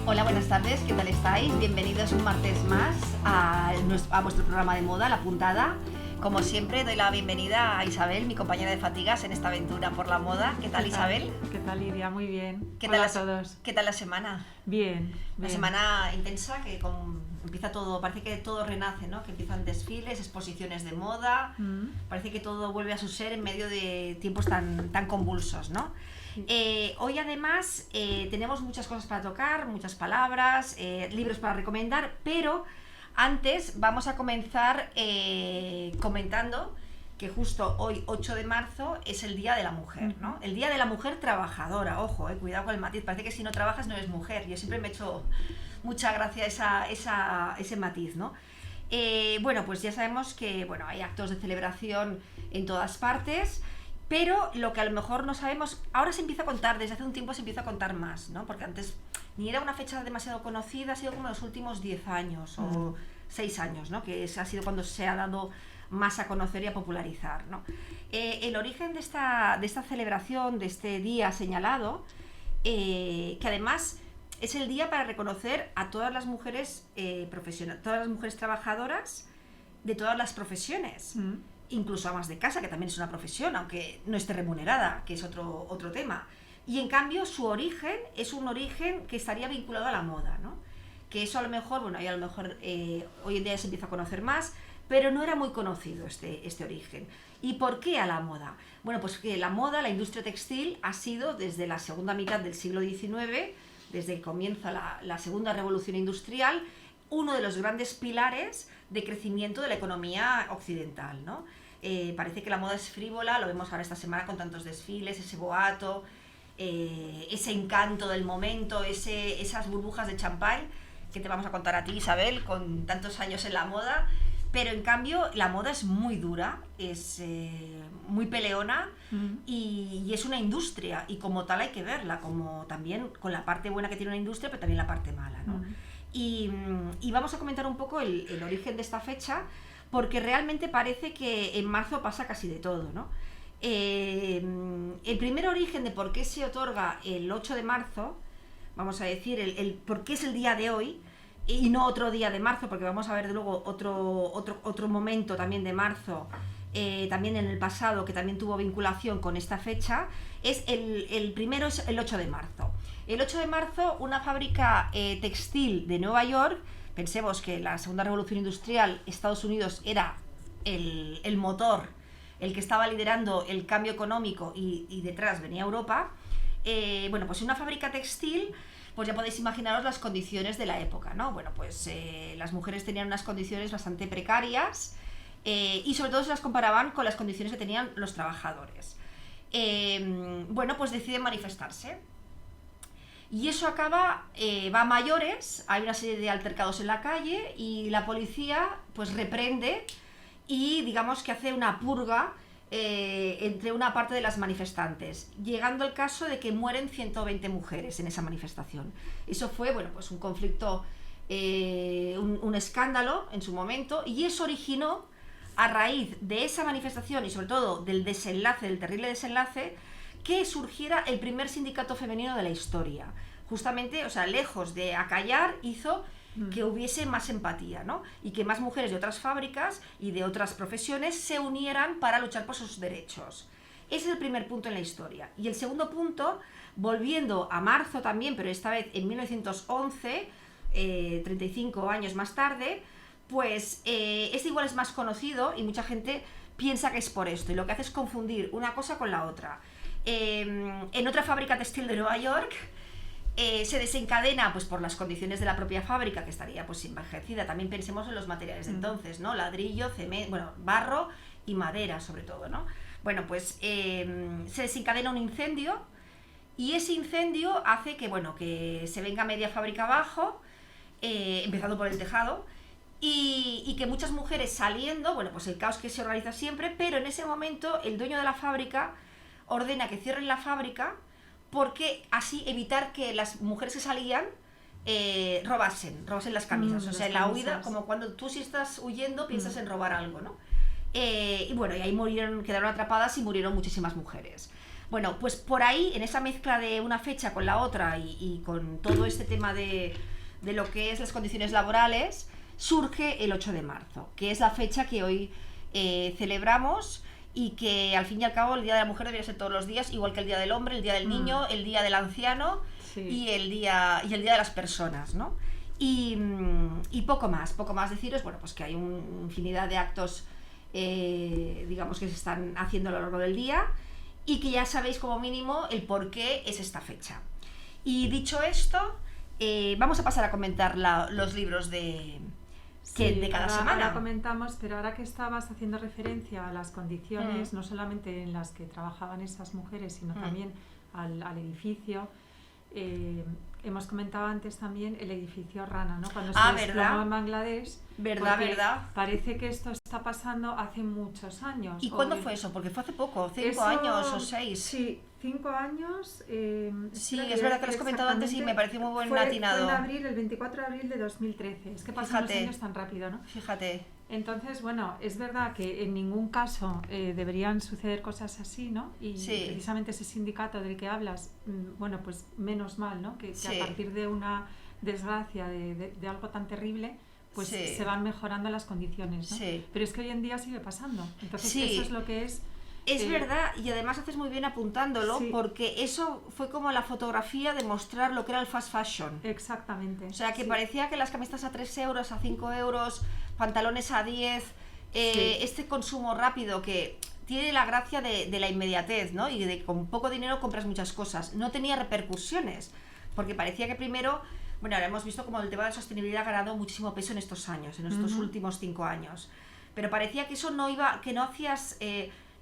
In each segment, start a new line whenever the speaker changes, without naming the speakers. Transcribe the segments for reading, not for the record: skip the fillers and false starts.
Hola, buenas tardes, ¿qué tal estáis? Bienvenidos un martes más a vuestro programa de moda, La Puntada. Como siempre, doy la bienvenida a Isabel, mi compañera de fatigas en esta aventura por la moda. ¿Qué tal, Isabel?
¿Qué tal, Lidia? Muy bien.
Hola
a todos.
¿Qué tal la semana?
Bien.
Una semana intensa que empieza todo, parece que todo renace, ¿no? Que empiezan desfiles, exposiciones de moda, parece que todo vuelve a su ser en medio de tiempos tan convulsos, ¿no? Hoy además tenemos muchas cosas para tocar, muchas palabras, libros para recomendar, pero antes vamos a comenzar comentando que justo hoy, 8 de marzo, es el Día de la Mujer, ¿no? El Día de la Mujer Trabajadora, ojo, cuidado con el matiz, parece que si no trabajas no eres mujer. Yo siempre me he hecho mucha gracia ese matiz, ¿no? Bueno, pues ya sabemos que hay actos de celebración en todas partes, pero lo que a lo mejor no sabemos, ahora se empieza a contar, desde hace un tiempo se empieza a contar más, ¿no? Porque antes ni era una fecha demasiado conocida, ha sido como los últimos 10 años o 6 años, ¿no? Que ha sido cuando se ha dado más a conocer y a popularizar, ¿no? El origen de esta celebración, de este día señalado, que además es el día para reconocer a todas las mujeres profesionales, todas las mujeres trabajadoras de todas las profesiones, incluso amas de casa, que también es una profesión, aunque no esté remunerada, que es otro tema. Y en cambio su origen es un origen que estaría vinculado a la moda, ¿no? Que eso a lo mejor, hoy en día se empieza a conocer más, pero no era muy conocido este origen. ¿Y por qué a la moda? Bueno, pues que la moda, la industria textil, ha sido desde la segunda mitad del siglo XIX, desde que comienza la segunda revolución industrial, uno de los grandes pilares de crecimiento de la economía occidental, ¿no? Parece que la moda es frívola, lo vemos ahora esta semana con tantos desfiles, ese boato, ese encanto del momento, esas burbujas de champán que te vamos a contar a ti, Isabel, con tantos años en la moda. Pero en cambio la moda es muy dura, es muy peleona y es una industria, y como tal hay que verla, como también con la parte buena que tiene una industria, pero también la parte mala, ¿no? Y vamos a comentar un poco el origen de esta fecha, porque realmente parece que en marzo pasa casi de todo, ¿no? El primer origen de por qué se otorga el 8 de marzo, vamos a decir, el por qué es el día de hoy, y no otro día de marzo, porque vamos a ver luego otro momento también de marzo, también en el pasado, que también tuvo vinculación con esta fecha. El primero es el 8 de marzo. El 8 de marzo, una fábrica textil de Nueva York, pensemos que la segunda revolución industrial, Estados Unidos era el motor, el que estaba liderando el cambio económico, y detrás venía Europa. Pues una fábrica textil, pues ya podéis imaginaros las condiciones de la época, ¿no? Las mujeres tenían unas condiciones bastante precarias, y sobre todo se las comparaban con las condiciones que tenían los trabajadores. Pues deciden manifestarse. Y eso va a mayores, hay una serie de altercados en la calle y la policía pues reprende y digamos que hace una purga entre una parte de las manifestantes, llegando al caso de que mueren 120 mujeres en esa manifestación. Eso fue pues un conflicto, un escándalo en su momento, y eso originó, a raíz de esa manifestación y sobre todo del terrible desenlace, que surgiera el primer sindicato femenino de la historia. Justamente, lejos de acallar, hizo que hubiese más empatía, ¿no? Y que más mujeres de otras fábricas y de otras profesiones se unieran para luchar por sus derechos. Ese es el primer punto en la historia. Y el segundo punto, volviendo a marzo también, pero esta vez en 1911, 35 años más tarde, pues este igual es más conocido y mucha gente piensa que es por esto, y lo que hace es confundir una cosa con la otra. En otra fábrica textil de Nueva York, se desencadena pues por las condiciones de la propia fábrica, que estaría pues envejecida. También pensemos en los materiales de entonces, ¿no? Ladrillo, cemento, barro y madera sobre todo, ¿no? Se desencadena un incendio, y ese incendio hace que se venga media fábrica abajo, empezando por el tejado, y que muchas mujeres saliendo, el caos que se organiza siempre, pero en ese momento el dueño de la fábrica ordena que cierren la fábrica, porque así evitar que las mujeres que salían robasen las camisas. En la huida, como cuando tú, si estás huyendo, piensas en robar algo, ¿no? Y ahí quedaron atrapadas y murieron muchísimas mujeres. Bueno, pues por ahí, en esa mezcla de una fecha con la otra y con todo este tema de lo que es las condiciones laborales, surge el 8 de marzo, que es la fecha que hoy celebramos y que al fin y al cabo el Día de la Mujer debería ser todos los días, igual que el Día del Hombre, el Día del Niño, el Día del Anciano y el día de las personas, ¿no? Y poco más deciros, bueno, pues que hay una infinidad de actos, digamos, que se están haciendo a lo largo del día y que ya sabéis como mínimo el por qué es esta fecha. Y dicho esto, vamos a pasar a comentar los libros de cada semana.
Ahora comentamos, pero ahora que estabas haciendo referencia a las condiciones, no solamente en las que trabajaban esas mujeres, sino también al edificio, hemos comentado antes también el edificio Rana, ¿no? Cuando se desplomó en Bangladesh.
¿Verdad?
Parece que esto está pasando hace muchos años.
¿Y cuándo fue eso? Porque fue hace poco, 5 años o 6.
Sí, 5 años.
Sí, es verdad que lo has comentado antes y me pareció muy buen atinado.
Fue el 24 de abril de 2013. Es que pasan los años tan rápido, ¿no?
Fíjate.
Entonces, bueno, es verdad que en ningún caso deberían suceder cosas así, ¿no? Y precisamente ese sindicato del que hablas, bueno, pues menos mal, ¿no? Que a partir de una desgracia, de algo tan terrible, pues se van mejorando las condiciones, ¿no? Pero es que hoy en día sigue pasando. Entonces, eso es lo que es...
Es verdad, y además haces muy bien apuntándolo, porque eso fue como la fotografía de mostrar lo que era el fast fashion.
Exactamente.
O sea, que parecía que las camisetas a 3 euros, a 5 euros, pantalones a 10, este consumo rápido que tiene la gracia de la inmediatez, ¿no? Y de que con poco dinero compras muchas cosas. No tenía repercusiones, porque parecía que primero, bueno, ahora hemos visto como el tema de sostenibilidad ha ganado muchísimo peso en estos años, en estos últimos 5 años. Pero parecía que eso no iba, que no hacías...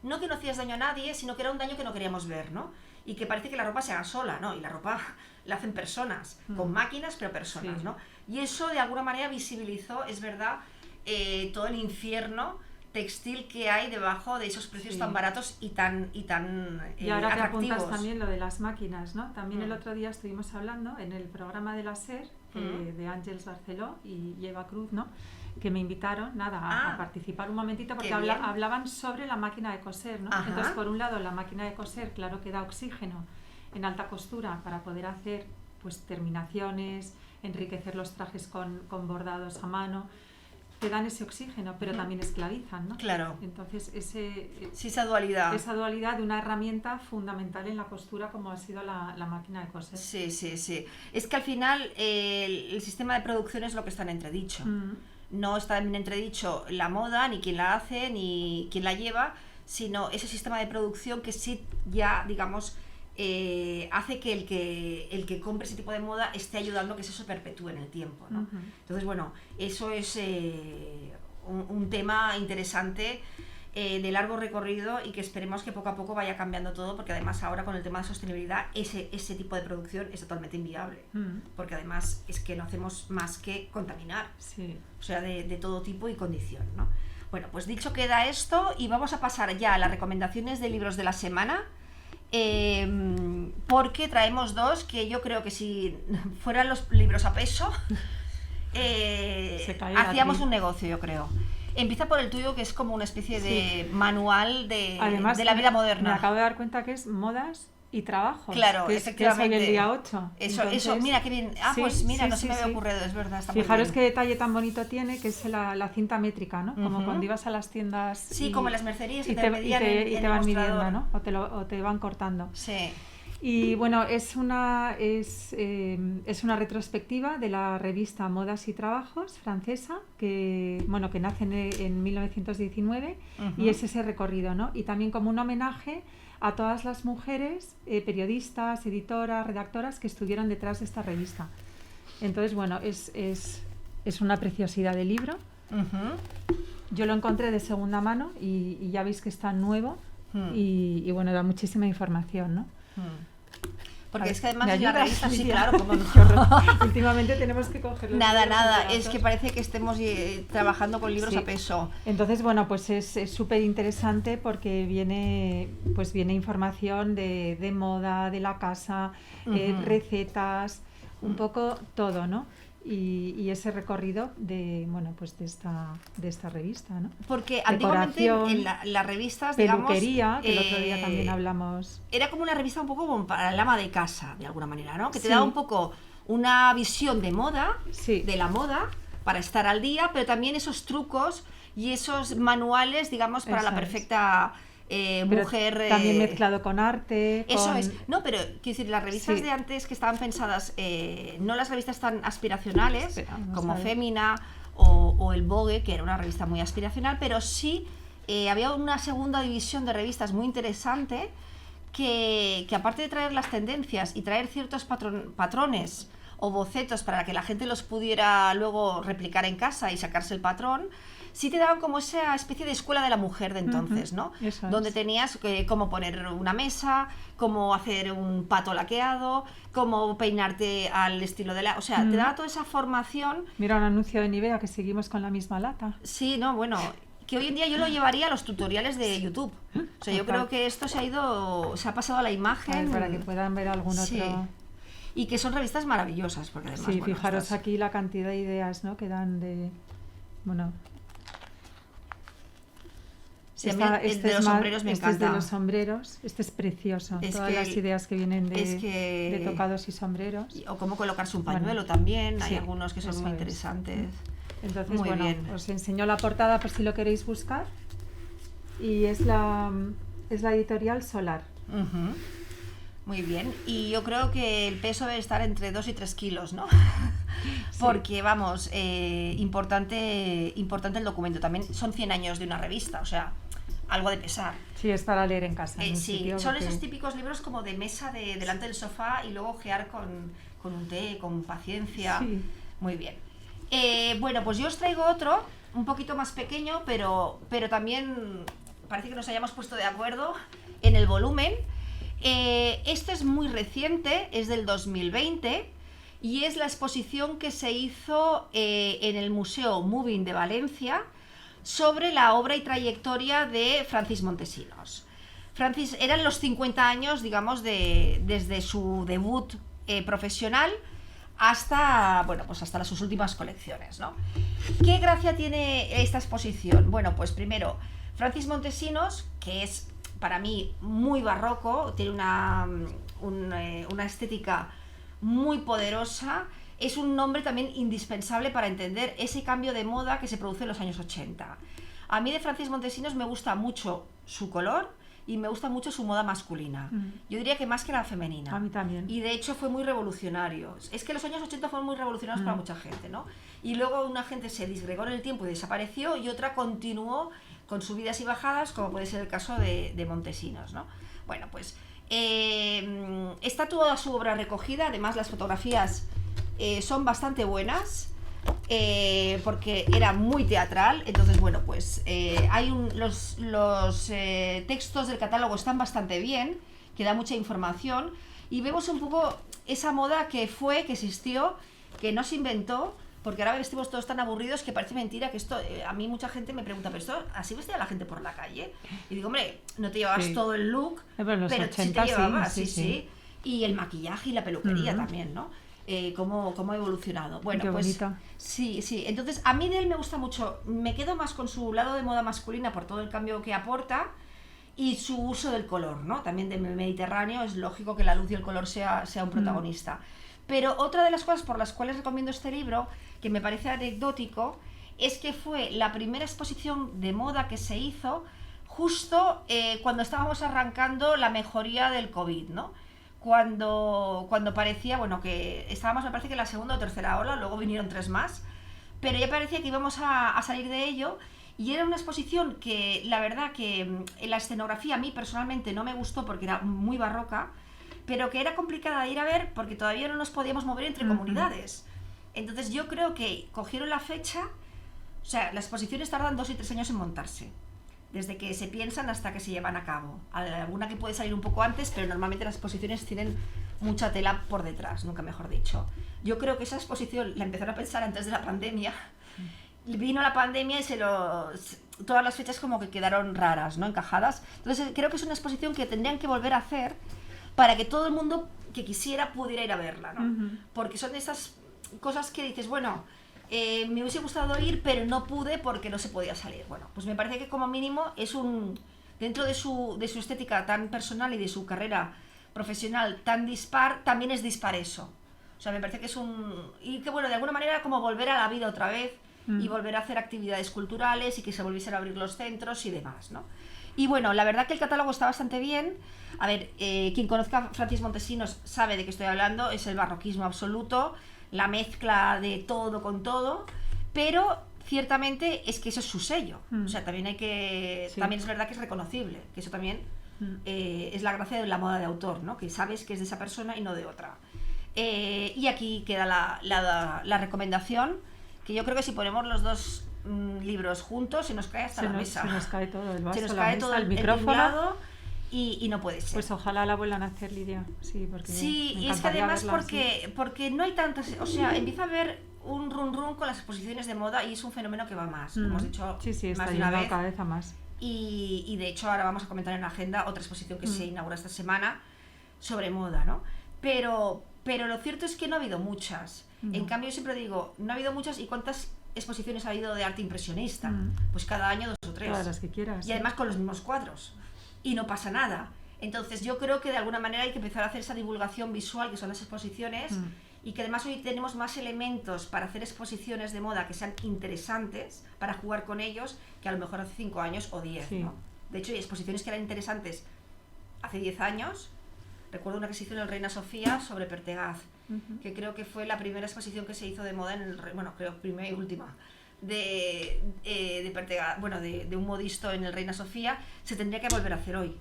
no que no hacías daño a nadie, sino que era un daño que no queríamos ver, ¿no? Y que parece que la ropa se haga sola, ¿no? Y la ropa la hacen personas, con máquinas, pero personas, ¿no? Y eso de alguna manera visibilizó, es verdad, todo el infierno textil que hay debajo de esos precios tan baratos y tan
y ahora
atractivos.
te apuntas también lo de las máquinas, ¿no? También el otro día estuvimos hablando en el programa de la SER, de Ángeles Barceló y Eva Cruz, ¿no? Que me invitaron, a participar un momentito porque hablaban sobre la máquina de coser, ¿no? Entonces, por un lado, la máquina de coser, claro que da oxígeno en alta costura para poder hacer pues terminaciones, enriquecer los trajes con bordados a mano, te dan ese oxígeno, pero también esclavizan, ¿no?
Claro.
Entonces,
esa dualidad.
Esa dualidad de una herramienta fundamental en la costura como ha sido la máquina de coser.
Sí. Es que al final el sistema de producción es lo que está en entredicho. No está en entredicho la moda, ni quién la hace, ni quién la lleva, sino ese sistema de producción que sí ya, digamos, hace que el que compre ese tipo de moda esté ayudando a que eso se perpetúe en el tiempo, ¿no? Entonces, bueno, eso es un tema interesante, de largo recorrido y que esperemos que poco a poco vaya cambiando todo, porque además ahora con el tema de sostenibilidad ese tipo de producción es totalmente inviable, porque además es que no hacemos más que contaminar, o sea, de todo tipo y condición, ¿no? Bueno, pues dicho queda esto y vamos a pasar ya a las recomendaciones de libros de la semana, porque traemos 2 que yo creo que si fueran los libros a peso hacíamos un negocio, yo creo. Empieza por el tuyo, que es como una especie de manual
Además,
de la vida moderna.
Me acabo de dar cuenta que es modas y trabajos.
Claro, efectivamente.
Que es el día 8.
Eso, mira qué bien. Pues mira, no se me había ocurrido, es verdad. Está
Fijaros qué detalle tan bonito tiene, que es la cinta métrica, ¿no? Como cuando ibas a las tiendas.
Sí, como en las mercerías que
te
medían
y te van
mostrador.
midiendo, ¿no? O te van cortando.
Sí.
Y bueno, es una retrospectiva de la revista Modas y Trabajos francesa, que nace en 1919, y es ese recorrido, ¿no? Y también como un homenaje a todas las mujeres, periodistas, editoras, redactoras que estuvieron detrás de esta revista. Entonces, bueno, es una preciosidad de libro. Yo lo encontré de segunda mano y ya veis que está nuevo y bueno, da muchísima información, ¿no?
Porque es que además es una revista, sí, claro, como no.
Últimamente tenemos que cogerlo.
Nada, es que parece que estemos trabajando con libros a peso.
Entonces, bueno, pues es súper interesante porque viene información de moda, de la casa, recetas, un poco todo, ¿no? Y ese recorrido de, bueno, pues de esta revista, ¿no?
Porque antiguamente en las revistas,
peluquería, que el otro día también hablamos.
Era como una revista un poco como para el ama de casa, de alguna manera, ¿no? Que te daba un poco una visión de moda, de la moda, para estar al día, pero también esos trucos y esos manuales, digamos, para la perfecta mujer.
También mezclado con arte.
Eso es. No, pero quiero decir, las revistas de antes que estaban pensadas, no las revistas tan aspiracionales como Fémina o el Vogue, que era una revista muy aspiracional, pero sí había una segunda división de revistas muy interesante que aparte de traer las tendencias y traer ciertos patrones o bocetos para que la gente los pudiera luego replicar en casa y sacarse el patrón, sí te daban como esa especie de escuela de la mujer de entonces, ¿no? Donde tenías cómo poner una mesa, cómo hacer un pato laqueado, cómo peinarte al estilo de la... O sea, te daba toda esa formación.
Mira un anuncio de Nivea que seguimos con la misma lata.
Sí, no, bueno, que hoy en día yo lo llevaría a los tutoriales de YouTube. O sea, yo creo que esto se ha pasado a la imagen.
Para que puedan ver algún otro...
Y que son revistas maravillosas, porque además...
Sí, bueno, fijaros aquí la cantidad de ideas, ¿no? Que dan de... Bueno...
Sí, este de los sombreros me encanta.
Este es de los sombreros, este es precioso. Todas las ideas que vienen de tocados y sombreros.
O cómo colocarse un pañuelo también, hay algunos que son muy interesantes.
Entonces, muy bien. Os enseño la portada por si lo queréis buscar. Y es la editorial Solar.
Muy bien, y yo creo que el peso debe estar entre 2 y 3 kilos, ¿no? Porque, vamos, importante el documento. También son 100 años de una revista, o sea, algo de pesar.
Sí, es para leer en casa.
Sí, son esos típicos libros como de mesa delante del sofá y luego ojear con un té, con paciencia. Sí. Muy bien. Bueno, pues yo os traigo otro, un poquito más pequeño, pero también parece que nos hayamos puesto de acuerdo en el volumen. Este es muy reciente, es del 2020 y es la exposición que se hizo en el Museo Moving de Valencia sobre la obra y trayectoria de Francis Montesinos. Francis eran los 50 años, digamos, desde su debut profesional hasta, bueno, pues hasta sus últimas colecciones, ¿no? ¿Qué gracia tiene esta exposición? Bueno, pues primero, Francis Montesinos, que es para mí muy barroco, tiene una estética muy poderosa, es un nombre también indispensable para entender ese cambio de moda que se produce en los años 80. A mí de Francis Montesinos me gusta mucho su color y me gusta mucho su moda masculina. Yo diría que más que la femenina.
A mí también.
Y de hecho fue muy revolucionario. Es que los años 80 fueron muy revolucionarios para mucha gente, ¿no? Y luego una gente se disgregó en el tiempo y desapareció y otra continuó con subidas y bajadas, como puede ser el caso de Montesinos, ¿no? Bueno, pues está toda su obra recogida, además las fotografías son bastante buenas, porque era muy teatral, entonces bueno, pues los textos del catálogo están bastante bien, que da mucha información, y vemos un poco esa moda que existió, que no se inventó, porque ahora vestimos todos tan aburridos que parece mentira que esto, a mí mucha gente me pregunta, ¿pero esto así vestía la gente por la calle? Y digo, hombre, no te llevabas todo el look,
pero
sí te llevabas, sí. Y el maquillaje y la peluquería también, ¿no? Cómo ha evolucionado. Bueno,
qué
pues
bonito.
Sí. Entonces, a mí de él me gusta mucho. Me quedo más con su lado de moda masculina por todo el cambio que aporta y su uso del color, ¿no? También del Mediterráneo, es lógico que la luz y el color sea un protagonista. Pero otra de las cosas por las cuales recomiendo este libro, que me parece anecdótico, es que fue la primera exposición de moda que se hizo justo cuando estábamos arrancando la mejoría del COVID, ¿no? Cuando parecía, bueno, que estábamos, me parece que en la segunda o tercera ola, luego vinieron 3 más, pero ya parecía que íbamos a salir de ello, y era una exposición que la verdad que la escenografía a mí personalmente no me gustó porque era muy barroca, pero que era complicada de ir a ver porque todavía no nos podíamos mover entre comunidades. Entonces yo creo que cogieron la fecha, o sea, las exposiciones tardan 2 y 3 años en montarse, desde que se piensan hasta que se llevan a cabo. Alguna que puede salir un poco antes, pero normalmente las exposiciones tienen mucha tela por detrás, nunca mejor dicho. Yo creo que esa exposición la empezaron a pensar antes de la pandemia. Vino la pandemia y todas las fechas como que quedaron raras, ¿no? Encajadas. Entonces creo que es una exposición que tendrían que volver a hacer para que todo el mundo que quisiera pudiera ir a verla, ¿no? Porque son de estas cosas que dices, bueno, me hubiese gustado ir, pero no pude porque no se podía salir. Bueno, pues me parece que como mínimo es dentro de su estética tan personal y de su carrera profesional tan dispar, también es dispar eso. O sea, me parece que y que bueno, de alguna manera como volver a la vida otra vez y volver a hacer actividades culturales y que se volviesen a abrir los centros y demás, ¿no? Y bueno, la verdad que el catálogo está bastante bien. A ver, quien conozca a Francis Montesinos sabe de qué estoy hablando, es el barroquismo absoluto, la mezcla de todo con todo, pero ciertamente es que eso es su sello. O sea, también también es verdad que es reconocible, que eso también es la gracia de la moda de autor, ¿no? Que sabes que es de esa persona y no de otra. Y aquí queda la recomendación, que yo creo que si ponemos los dos libros juntos se nos cae hasta la mesa.
Se nos cae todo el vaso,
se nos cae todo el
micrófono.
Y no puede ser.
Pues ojalá la vuelvan a hacer, Lidia. Sí,
y es que además porque no hay tantas, o sea, empieza a haber un run con las exposiciones de moda y es un fenómeno que va más. Hemos dicho
está
más de una vez.
Cada vez a más.
Y de hecho ahora vamos a comentar en la agenda otra exposición que se inaugura esta semana sobre moda, ¿no? Pero lo cierto es que no ha habido muchas. En cambio yo siempre digo, no ha habido muchas. ¿Y cuántas exposiciones ha habido de arte impresionista? Pues cada año 2 o 3.
Todas las que quieras.
Y además con los mismos cuadros. Y no pasa nada. Entonces yo creo que de alguna manera hay que empezar a hacer esa divulgación visual que son las exposiciones y que además hoy tenemos más elementos para hacer exposiciones de moda que sean interesantes para jugar con ellos que a lo mejor hace 5 años o 10, ¿no? De hecho hay exposiciones que eran interesantes hace 10 años. Recuerdo una que se hizo en el Reina Sofía sobre Pertegaz, que creo que fue la primera exposición que se hizo de moda creo primera y última de Pertegaz, de un modisto en el Reina Sofía. Se tendría que volver a hacer hoy,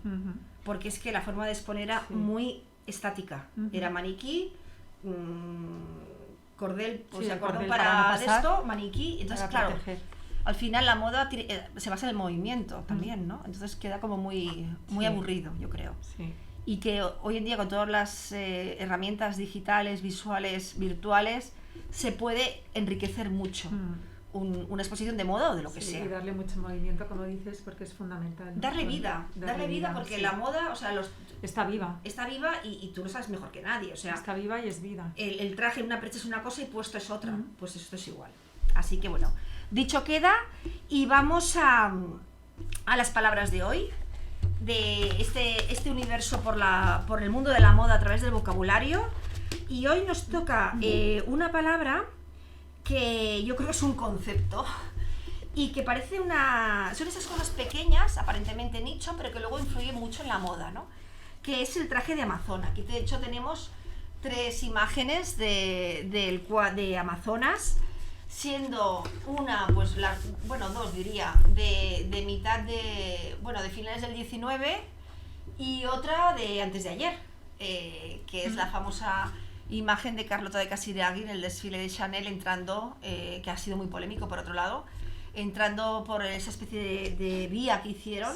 porque es que la forma de exponer era muy estática, era maniquí, cordel, cordón para esto, maniquí, entonces claro, al final la moda se basa en el movimiento también, ¿no? Entonces queda como muy aburrido, yo creo. Y que hoy en día con todas las herramientas digitales, visuales, virtuales, se puede enriquecer mucho una exposición de moda o de lo que sea.
Y darle mucho movimiento, como dices, porque es fundamental, ¿no?
Darle vida porque la moda, o sea,
está viva
y tú lo sabes mejor que nadie, o sea,
está viva y es vida.
El traje en una percha es una cosa y puesto es otra, pues esto es igual. Así que bueno, dicho queda, y vamos a las palabras de hoy, de este universo por el mundo de la moda a través del vocabulario. Y hoy nos toca una palabra que yo creo que es un concepto y que parece son esas cosas pequeñas, aparentemente nicho, pero que luego influyen mucho en la moda, ¿no? Que es el traje de Amazona. Aquí de hecho tenemos 3 imágenes de Amazonas, siendo una, pues 2 diría, de mitad de finales del 19 y otra de antes de ayer, que es la famosa imagen de Carlota de Casiraghi en el desfile de Chanel entrando, que ha sido muy polémico por otro lado, entrando por esa especie de vía que hicieron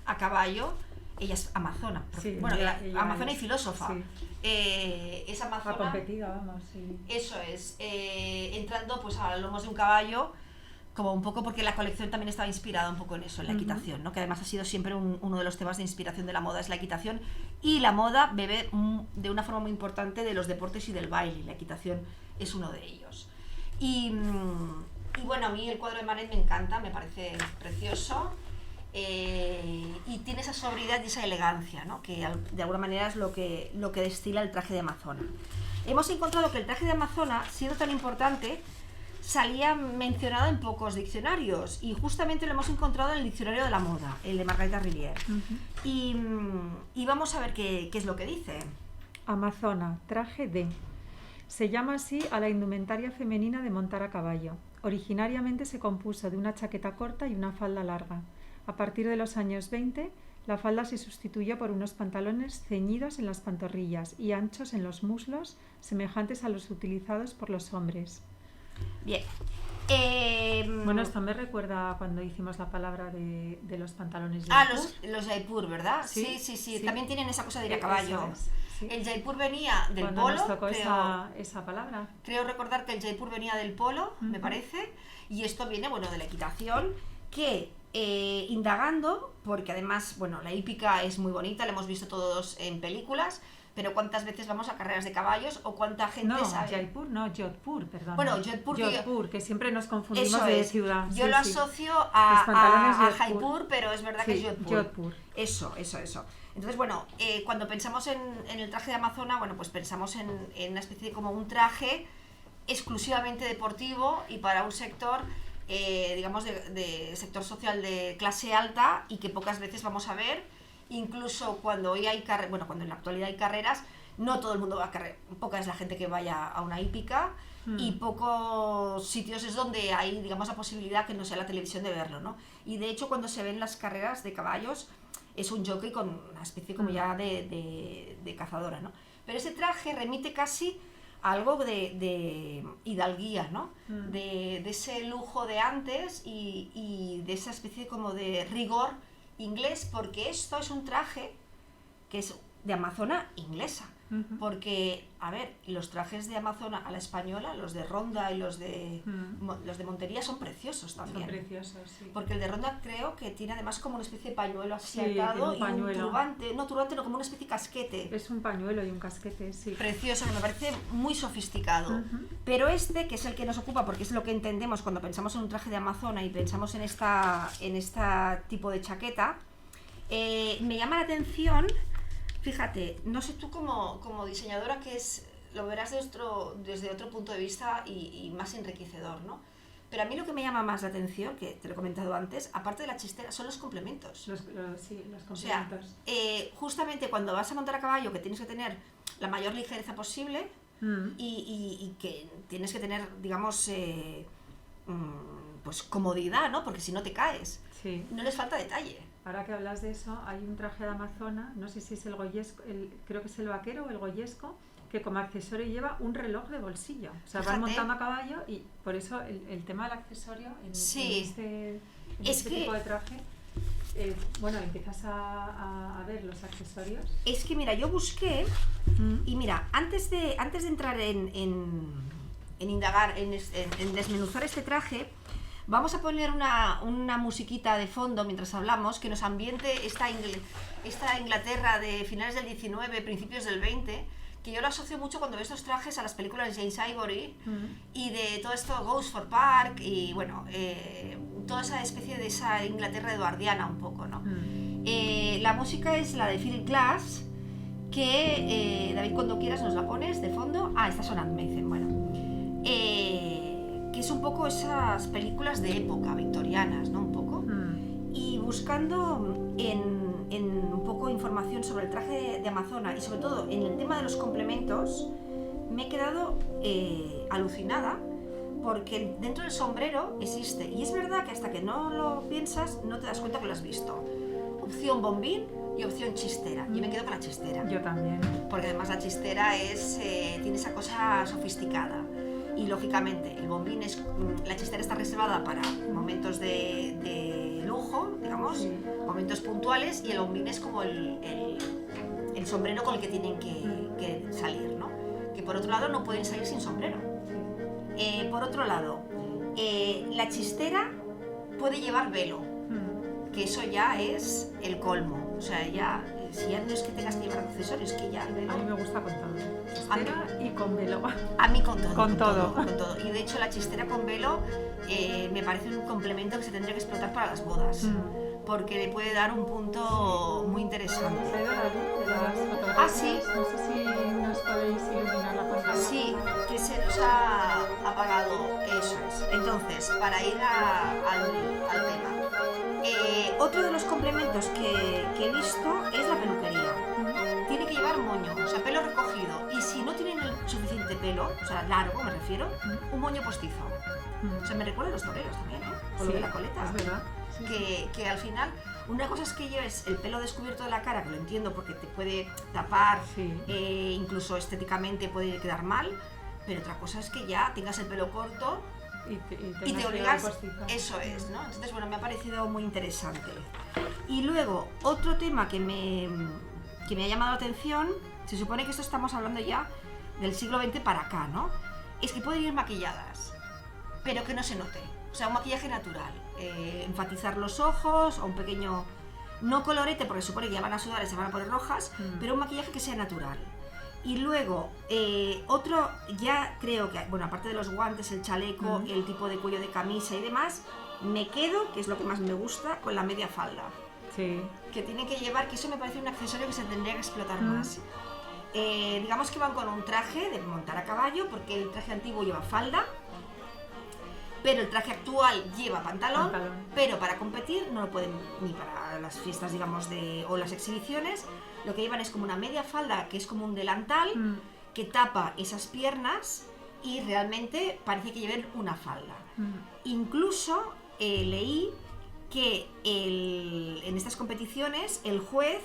a caballo. Ella es amazona, ella amazona y filósofa. Es amazona.
Ha competido, vamos,
Eso es, entrando pues a lomos de un caballo, como un poco porque la colección también estaba inspirada un poco en eso, en la equitación, ¿no? Que además ha sido siempre uno de los temas de inspiración de la moda, es la equitación, y la moda bebe de una forma muy importante de los deportes y del baile, y la equitación es uno de ellos. Y bueno, a mí el cuadro de Manet me encanta, me parece precioso, y tiene esa sobriedad y esa elegancia, ¿no? Que de alguna manera es lo que destila el traje de Amazona. Hemos encontrado que el traje de Amazona, siendo tan importante, salía mencionado en pocos diccionarios y justamente lo hemos encontrado en el diccionario de la moda, el de Margarita Rivière. Y vamos a ver qué es lo que dice.
Amazona, traje de. Se llama así a la indumentaria femenina de montar a caballo. Originariamente se compuso de una chaqueta corta y una falda larga. A partir de los años 20, la falda se sustituyó por unos pantalones ceñidos en las pantorrillas y anchos en los muslos, semejantes a los utilizados por los hombres.
Bien.
Bueno, esto me recuerda cuando hicimos la palabra de los pantalones
Jaipur. Los Jaipur, ¿verdad? Sí. También tienen esa cosa de ir a caballo.
Sí.
El Jaipur venía del
cuando
polo.
Nos tocó esa palabra.
Creo recordar que el Jaipur venía del polo, me parece, y esto viene, de la equitación, que indagando, porque además, la hípica es muy bonita, la hemos visto todos en películas, pero ¿cuántas veces vamos a carreras de caballos o cuánta gente
No,
sabe?
Jaipur, no, Jodhpur, perdón.
Bueno, Jodhpur,
que siempre nos confundimos
eso
de
es.
ciudad.
Yo
Sí,
lo
sí.
asocio
Los
a
pantalones Jodhpur.
Jaipur, pero es verdad que
Sí,
es Jodhpur.
Jodhpur.
Eso. Entonces, bueno, cuando pensamos en el traje de amazona, bueno, pues pensamos en una especie de como un traje exclusivamente deportivo y para un sector, digamos, de sector social de clase alta y que pocas veces vamos a ver, incluso cuando hoy hay cuando en la actualidad hay carreras, no todo el mundo va a carreras, poca es la gente que vaya a una hípica y pocos sitios es donde hay, digamos, la posibilidad que no sea la televisión de verlo, ¿no? Y de hecho cuando se ven las carreras de caballos es un jockey con una especie como ya de cazadora, ¿no? Pero ese traje remite casi a algo de hidalguía, ¿no? De ese lujo de antes y de esa especie como de rigor inglés, porque esto es un traje que es de amazona inglesa. Porque, a ver, los trajes de amazona a la española, los de Ronda y los de Montería son preciosos también.
Son preciosos, sí.
Porque el de Ronda creo que tiene además como una especie de pañuelo así
Sí,
atado
tiene un
y un
pañuelo.
turbante, no, como una especie de casquete.
Es un pañuelo y un casquete, sí.
Precioso, que me parece muy sofisticado. Pero este, que es el que nos ocupa, porque es lo que entendemos cuando pensamos en un traje de amazona y pensamos en esta tipo de chaqueta, me llama la atención. Fíjate, no sé tú como diseñadora lo verás desde otro punto de vista y más enriquecedor, ¿no? Pero a mí lo que me llama más la atención, que te lo he comentado antes, aparte de la chistera, son los complementos.
Los complementos.
O sea, justamente cuando vas a montar a caballo, que tienes que tener la mayor ligereza posible y que tienes que tener, digamos, pues comodidad, ¿no? Porque si no te caes, no les falta detalle.
Ahora que hablas de eso, hay un traje de amazona, no sé si es el goyesco, creo que es el vaquero o el goyesco, que como accesorio lleva un reloj de bolsillo. O sea, vas montando a caballo y por eso el tema del accesorio en este tipo de traje, bueno, empiezas a ver los accesorios.
Es que mira, yo busqué y mira, antes de entrar en indagar, en desmenuzar este traje, vamos a poner una musiquita de fondo mientras hablamos que nos ambiente esta Inglaterra de finales del 19, principios del 20, que yo lo asocio mucho cuando veo estos trajes a las películas de James Ivory y de todo esto Ghost for Park y bueno, toda esa especie de esa Inglaterra eduardiana un poco, ¿no? La música es la de Phil Glass, que David, cuando quieras nos la pones de fondo. Está sonando, me dicen, bueno. Que es un poco esas películas de época victorianas, ¿no? Un poco. Y buscando en un poco información sobre el traje de amazona y sobre todo en el tema de los complementos, me he quedado alucinada porque dentro del sombrero existe, y es verdad que hasta que no lo piensas no te das cuenta que lo has visto, opción bombín y opción chistera. Yo me quedo con la chistera.
Yo también.
Porque además la chistera tiene esa cosa sofisticada. Y lógicamente el bombín la chistera está reservada para momentos de lujo, digamos, momentos puntuales, y el bombín es como el sombrero con el que tienen que salir, ¿no? Que por otro lado no pueden salir sin sombrero. Por otro lado, la chistera puede llevar velo, que eso ya es el colmo. O sea, si ya no es que tengas que llevar accesorios, que ya el velo...
A mí me gusta con todo. Chistera y con velo.
A mí con todo.
Con todo.
Y de hecho la chistera con velo me parece un complemento que se tendría que explotar para las bodas. Porque le puede dar un punto muy interesante.
Se da la luz de las fotografías.
Sí.
No sé si nos podéis iluminar la pantalla.
Sí, que se nos ha apagado. Eso es. Entonces, para ir al tema. Otro de los complementos que he visto es la peluquería. Tiene que llevar moño, o sea, pelo recogido. Y si no tienen el suficiente pelo, o sea, largo me refiero, un moño postizo. O sea, me recuerda a los toreros también, ¿eh? Con lo de la coleta.
Es verdad.
Que al final, una cosa es que lleves el pelo descubierto de la cara, que lo entiendo porque te puede tapar, incluso estéticamente puede quedar mal, pero otra cosa es que ya tengas el pelo corto y te obligas, eso es, ¿no? Entonces, bueno, me ha parecido muy interesante. Y luego, otro tema que me ha llamado la atención, se supone que esto estamos hablando ya del siglo XX para acá, ¿no? Es que pueden ir maquilladas, pero que no se note, o sea, un maquillaje natural, enfatizar los ojos o un pequeño, no colorete porque se supone que ya van a sudar y se van a poner rojas, pero un maquillaje que sea natural. Y luego, otro, ya creo que, bueno, aparte de los guantes, el chaleco, el tipo de cuello de camisa y demás, me quedo, que es lo que más me gusta, con la media falda.
Sí.
Que tienen que llevar, que eso me parece un accesorio que se tendría que explotar más. Digamos que van con un traje de montar a caballo, porque el traje antiguo lleva falda, pero el traje actual lleva pantalón. Pero para competir no lo pueden, ni para las fiestas, digamos, o las exhibiciones. Lo que llevan es como una media falda, que es como un delantal, que tapa esas piernas y realmente parece que lleven una falda. Incluso leí que en estas competiciones el juez,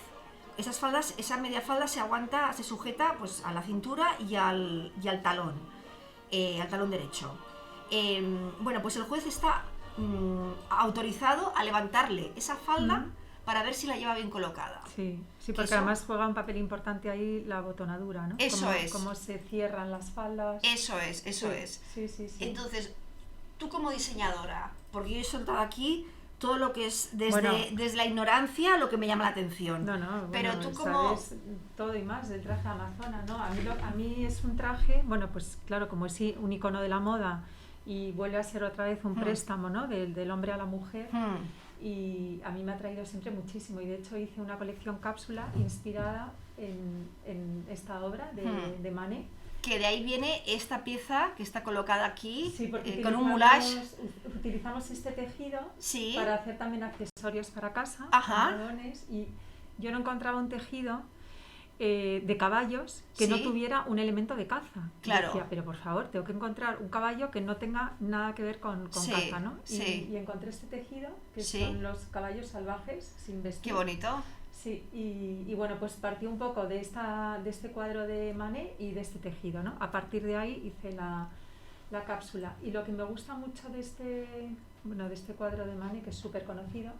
esas faldas, esa media falda se sujeta pues a la cintura y al talón derecho. Bueno, pues el juez está autorizado a levantarle esa falda para ver si la lleva bien colocada.
Sí, porque además juega un papel importante ahí la botonadura, ¿no?
Eso es.
Cómo se cierran las faldas.
Eso es.
Sí.
Entonces, tú como diseñadora, porque yo he soltado aquí todo lo que es desde la ignorancia lo que me llama la atención.
Pero tú como sabes todo y más del traje amazona, ¿no? A mí es un traje, bueno, pues claro, como es un icono de la moda y vuelve a ser otra vez un préstamo, ¿no? Del hombre a la mujer. Y a mí me ha traído siempre muchísimo, y de hecho hice una colección cápsula inspirada en esta obra de Manet.
Que de ahí viene esta pieza que está colocada aquí,
porque
con un moulage.
Utilizamos este tejido para hacer también accesorios para casa, cordones, y yo no encontraba un tejido de caballos que no tuviera un elemento de caza.
Claro.
Y decía, pero por favor, tengo que encontrar un caballo que no tenga nada que ver con caza, ¿no? Y encontré este tejido, que son los caballos salvajes sin vestir.
¡Qué bonito!
Sí, y bueno, pues partí un poco de este cuadro de Manet y de este tejido, ¿no? A partir de ahí hice la cápsula. Y lo que me gusta mucho de este cuadro de Manet, que es súper conocido,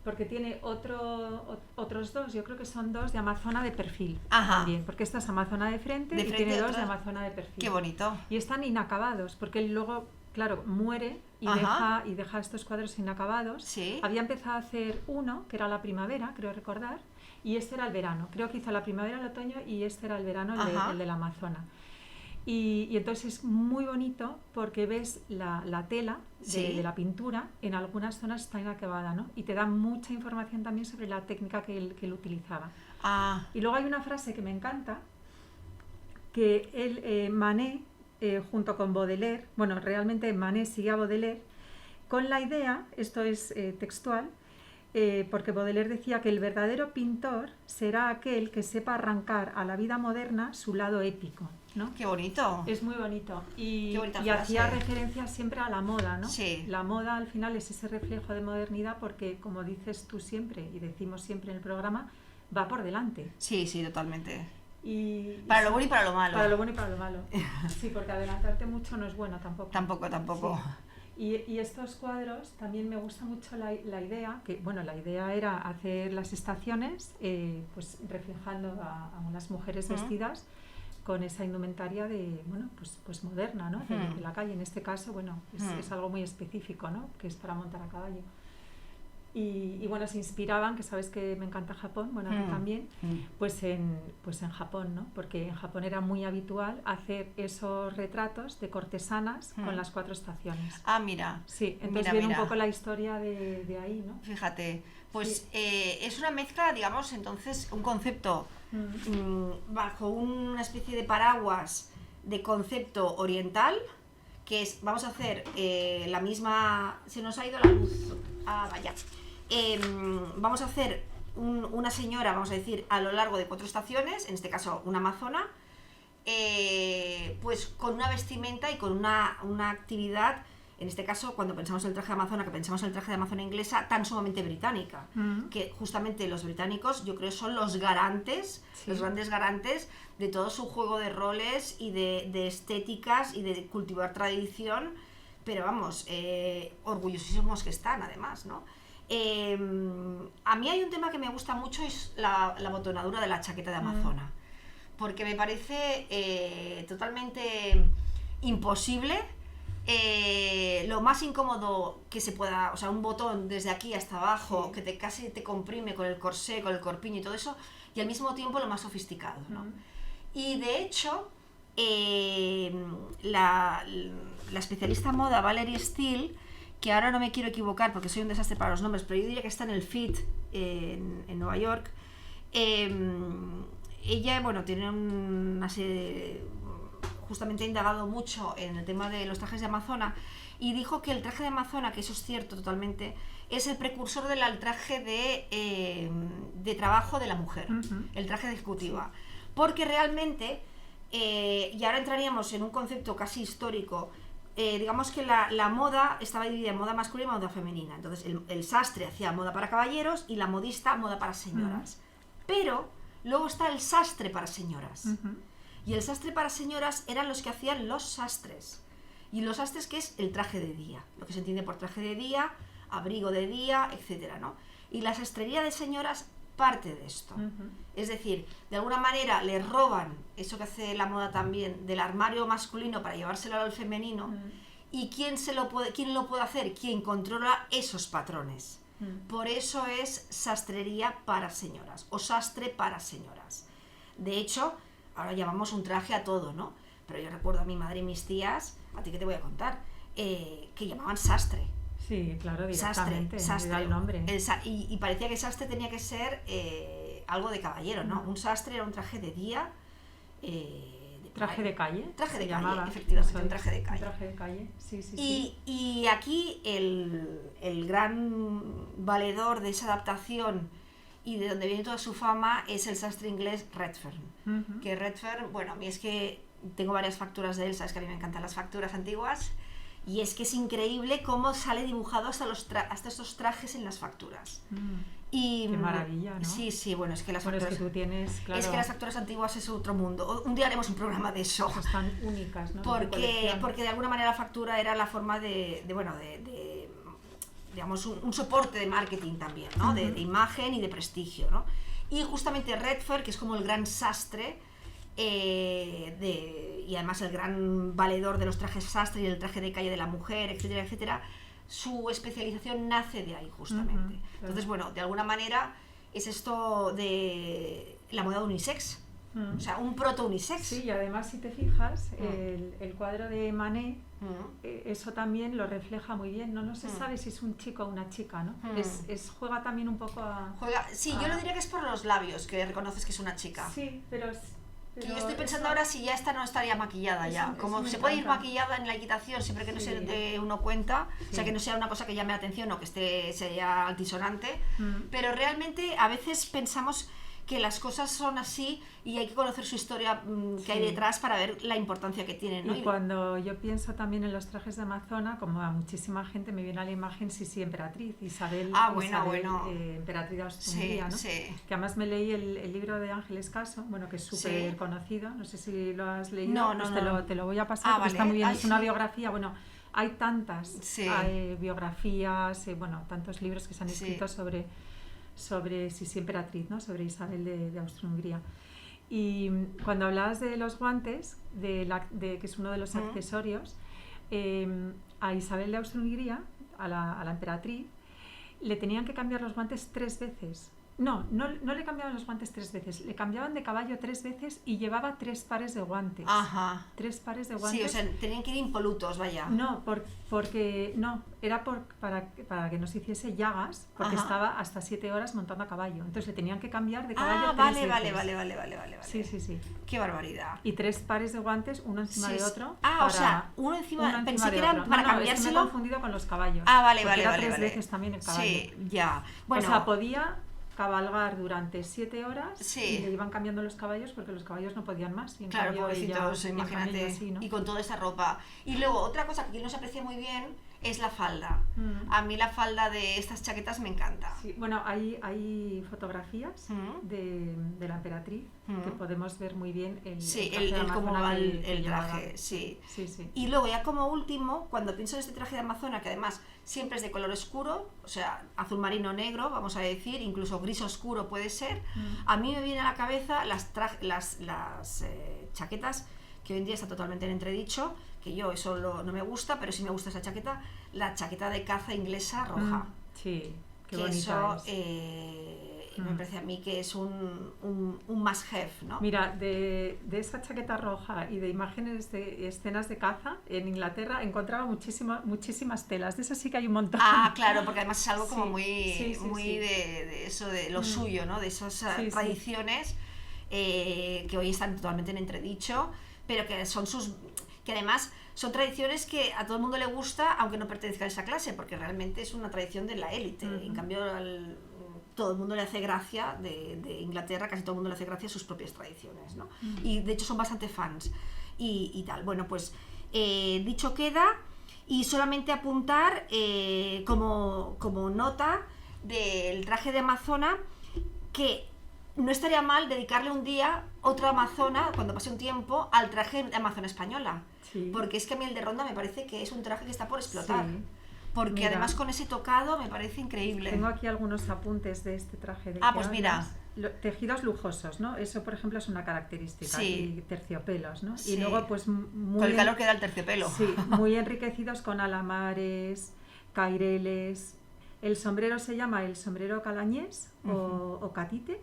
porque tiene otros dos, yo creo que son dos de amazona de perfil también, porque esta es amazona de frente y tiene dos de amazona de perfil.
¡Qué bonito!
Y están inacabados, porque él luego, claro, muere y deja estos cuadros inacabados.
Sí.
Había empezado a hacer uno, que era la primavera, creo recordar, y este era el verano. Creo que hizo la primavera, el otoño, y este era el verano, el de la amazona. Y entonces es muy bonito porque ves la tela de la pintura, en algunas zonas está inacabada, ¿no? Y te da mucha información también sobre la técnica que él utilizaba. Y luego hay una frase que me encanta, que Manet, junto con Baudelaire, bueno, realmente Manet sigue a Baudelaire, con la idea, esto es textual, porque Baudelaire decía que el verdadero pintor será aquel que sepa arrancar a la vida moderna su lado épico, ¿no?
¡Qué bonito!
Es muy bonito. Y
frase.
Hacía referencia siempre a la moda, ¿no?
Sí.
La moda al final es ese reflejo de modernidad porque, como dices tú siempre, y decimos siempre en el programa, va por delante.
Sí, totalmente.
Para
lo bueno y para lo malo.
Para lo bueno y para lo malo. Sí, porque adelantarte mucho no es bueno tampoco.
Tampoco.
Sí. Y estos cuadros también me gusta mucho la idea, que bueno, la idea era hacer las estaciones pues reflejando a unas mujeres vestidas con esa indumentaria de, bueno, pues moderna, ¿no? De la calle. En este caso, bueno, es algo muy específico, ¿no? Que es para montar a caballo. Y bueno, se inspiraban, que sabes que me encanta Japón, bueno, a mí también, pues en Japón, ¿no? Porque en Japón era muy habitual hacer esos retratos de cortesanas con las 4 estaciones.
Mira.
Sí, entonces viene un poco la historia de ahí, ¿no?
Fíjate, pues es una mezcla, digamos, entonces, un concepto bajo una especie de paraguas de concepto oriental, que es, vamos a hacer la misma... Se nos ha ido la luz. Vaya. Vamos a hacer una señora, vamos a decir, a lo largo de 4 estaciones, en este caso una amazona, pues con una vestimenta y con una actividad, en este caso cuando pensamos en el traje de amazona, que pensamos en el traje de amazona inglesa, tan sumamente británica, que justamente los británicos yo creo son los garantes, los grandes garantes de todo su juego de roles y de estéticas y de cultivar tradición, pero vamos, orgullosísimos que están además, ¿no? A mí hay un tema que me gusta mucho, es la botonadura de la chaqueta de amazona, porque me parece totalmente imposible, lo más incómodo que se pueda, o sea, un botón desde aquí hasta abajo, que casi te comprime con el corsé, con el corpiño y todo eso, y al mismo tiempo lo más sofisticado, ¿no? Y de hecho, la especialista en moda Valerie Steele, que ahora no me quiero equivocar porque soy un desastre para los nombres, pero yo diría que está en el FIT en Nueva York. Ella, bueno, tiene una serie, justamente ha indagado mucho en el tema de los trajes de Amazona y dijo que el traje de Amazona, que eso es cierto totalmente, es el precursor del traje de trabajo de la mujer, el traje de ejecutiva. Porque realmente, y ahora entraríamos en un concepto casi histórico, digamos que la moda estaba dividida en moda masculina y moda femenina. Entonces el sastre hacía moda para caballeros y la modista moda para señoras. Pero luego está el sastre para señoras. Y el sastre para señoras eran los que hacían los sastres. Y los sastres, que es el traje de día, lo que se entiende por traje de día, abrigo de día, etcétera, ¿no? Y la sastrería de señoras parte de esto. Es decir, de alguna manera le roban eso que hace la moda también del armario masculino para llevárselo al femenino. ¿Y quién lo puede hacer? Quien controla esos patrones. Por eso es sastrería para señoras o sastre para señoras. De hecho, ahora llamamos un traje a todo, ¿no? Pero yo recuerdo a mi madre y mis tías, a ti que te voy a contar, que llamaban sastre.
Sí, claro, directamente,
sastre.
El nombre.
Y parecía que sastre tenía que ser algo de caballero, ¿no? Un sastre era un traje de día.
¿Traje de calle?
Traje de
llamaba,
calle, efectivamente, un traje de calle.
Un traje de calle, sí.
Y aquí el gran valedor de esa adaptación y de donde viene toda su fama es el sastre inglés Redfern. Que Redfern, bueno, a mí es que tengo varias facturas de él, sabes que a mí me encantan las facturas antiguas, y es que es increíble cómo sale dibujado hasta estos trajes en las facturas. Y,
qué maravilla, ¿no?
Sí, bueno, es que las facturas...
Es que tú tienes, claro...
Es que las facturas antiguas es otro mundo. Un día haremos un programa de eso.
Pues están únicas, ¿no?
Porque de alguna manera la factura era la forma digamos, un soporte de marketing también, ¿no? De imagen y de prestigio, ¿no? Y justamente Redfern, que es como el gran sastre, y además el gran valedor de los trajes sastre y el traje de calle de la mujer, etcétera, etcétera, su especialización nace de ahí justamente. Claro. Entonces, bueno, de alguna manera es esto de la moda unisex, o sea, un proto-unisex.
Sí, y además si te fijas, el cuadro de Manet, eso también lo refleja muy bien, no se sabe si es un chico o una chica, ¿no? Juega también un poco a...
yo lo diría que es por los labios que reconoces que es una chica.
Sí, pero
yo estoy pensando ahora si ya esta no estaría maquillada ya. Como se puede ir maquillada en la equitación siempre que no se dé uno cuenta, o sea, que no sea una cosa que llame la atención o que sea altisonante, pero realmente a veces pensamos que las cosas son así y hay que conocer su historia que hay detrás para ver la importancia que tienen, ¿no?
Y cuando yo pienso también en los trajes de Amazona, como a muchísima gente me viene a la imagen Sisi Emperatriz, Isabel, Emperatriz de Austria-Hungría, ¿no? Sí. Que además me leí el libro de Ángeles Caso, bueno, que es súper conocido, no sé si lo has leído, te lo voy a pasar, porque está muy bien, es una biografía, bueno, hay tantas biografías, tantos libros que se han escrito sobre Sisi Emperatriz, ¿no? Sobre Isabel de Austria-Hungría. Y cuando hablabas de los guantes, que es uno de los accesorios, a Isabel de Austria-Hungría, a la emperatriz, le tenían que cambiar los guantes 3 veces. No le cambiaban los guantes 3 veces, le cambiaban de caballo 3 veces y llevaba 3 pares de guantes.
Ajá.
3 pares de guantes.
Sí, o sea, tenían que ir impolutos, vaya.
No, porque era para que no se hiciese llagas, porque estaba hasta 7 horas montando a caballo. Entonces le tenían que cambiar de caballo 3 veces.
Vale.
Sí.
Qué barbaridad.
Y 3 pares de guantes, uno encima de otro.
O sea, uno encima pensé que eran para cambiárselo.
Es que me he confundido con los caballos.
Vale.
Era 3 veces también el caballo.
Sí, ya. Bueno,
o sea, podía cabalgar durante 7 horas y le iban cambiando los caballos porque los caballos no podían más. Y
claro, pobrecitos, imagínate, así, ¿no? Y con toda esa ropa. Y luego, otra cosa que no se aprecia muy bien es la falda. A mí la falda de estas chaquetas me encanta.
Sí, bueno, hay fotografías de la emperatriz que podemos ver muy bien
el cómo va el traje. Sí. Y luego, ya como último, cuando pienso en este traje de Amazona, que además siempre es de color oscuro, o sea, azul marino negro, vamos a decir, incluso gris oscuro puede ser, a mí me viene a la cabeza las chaquetas, que hoy en día está totalmente en entredicho, que yo eso no me gusta, pero sí me gusta esa chaqueta, la chaqueta de caza inglesa roja.
Sí, qué
que
bonita
eso, me parece a mí que es un must have, ¿no?
Mira, de esa chaqueta roja y de imágenes de escenas de caza, en Inglaterra encontraba muchísimas telas. De esas sí que hay un montón.
Ah, claro, porque además es algo como
Sí,
muy
sí.
de eso, de lo suyo, ¿no? De esas tradiciones que hoy están totalmente en entredicho, pero que son que además son tradiciones que a todo el mundo le gusta, aunque no pertenezca a esa clase, porque realmente es una tradición de la élite. En cambio, todo el mundo le hace gracia de Inglaterra, casi todo el mundo le hace gracia a sus propias tradiciones, ¿no? Y de hecho son bastante fans y tal. Bueno, pues dicho queda, y solamente apuntar como nota del traje de amazona, que no estaría mal dedicarle un día, otra amazona, cuando pase un tiempo, al traje de amazona española. Sí. Porque es que a mí el de Ronda me parece que es un traje que está por explotar. Sí. Porque mira, además con ese tocado me parece increíble.
Tengo aquí algunos apuntes de este traje de
pues mira.
Tejidos lujosos, ¿no? Eso, por ejemplo, es una característica.
Sí.
Y terciopelos, ¿no?
Sí.
Y luego, pues, muy...
Con el calor que da el terciopelo.
Sí, muy enriquecidos con alamares, caireles. El sombrero se llama el sombrero calañés o catite.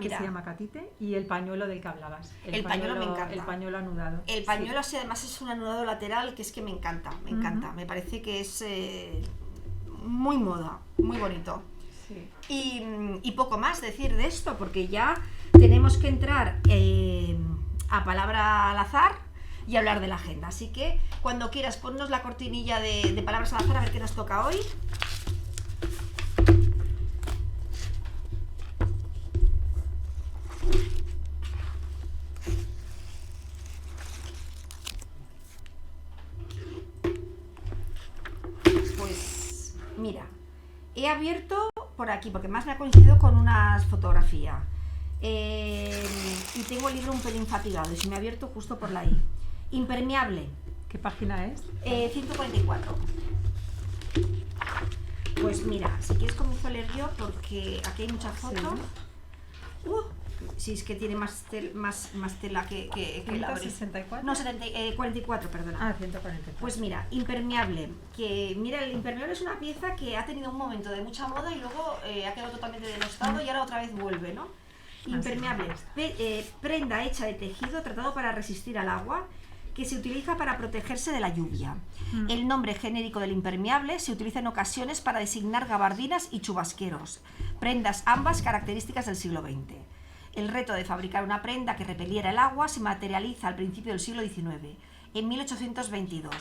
Mira.
Se llama catite, y el pañuelo del que hablabas.
El pañuelo me encanta.
El pañuelo anudado.
El pañuelo sí, además es un anudado lateral que es que me encanta, me encanta. Me parece que es muy moda, muy bonito. Sí. Y poco más decir de esto, porque ya tenemos que entrar a palabra al azar y hablar de la agenda. Así que cuando quieras ponnos la cortinilla de palabras al azar, a ver qué nos toca hoy. Mira, he abierto por aquí, porque más me ha coincidido con una fotografía. Y tengo el libro un pelín fatigado, y se me ha abierto justo por la I. Impermeable.
¿Qué página es?
144. Pues mira, si quieres comienzo a leer yo, porque aquí hay muchas fotos. Sí, es que tiene más tela que la
164.
No, 44, perdona.
144.
Pues mira, impermeable. El impermeable es una pieza que ha tenido un momento de mucha moda y luego ha quedado totalmente denostado y ahora otra vez vuelve, ¿no? Impermeable. Prenda hecha de tejido tratado para resistir al agua, que se utiliza para protegerse de la lluvia. El nombre genérico del impermeable se utiliza en ocasiones para designar gabardinas y chubasqueros, prendas ambas características del siglo XX. El reto de fabricar una prenda que repeliera el agua se materializa al principio del siglo XIX. En 1822,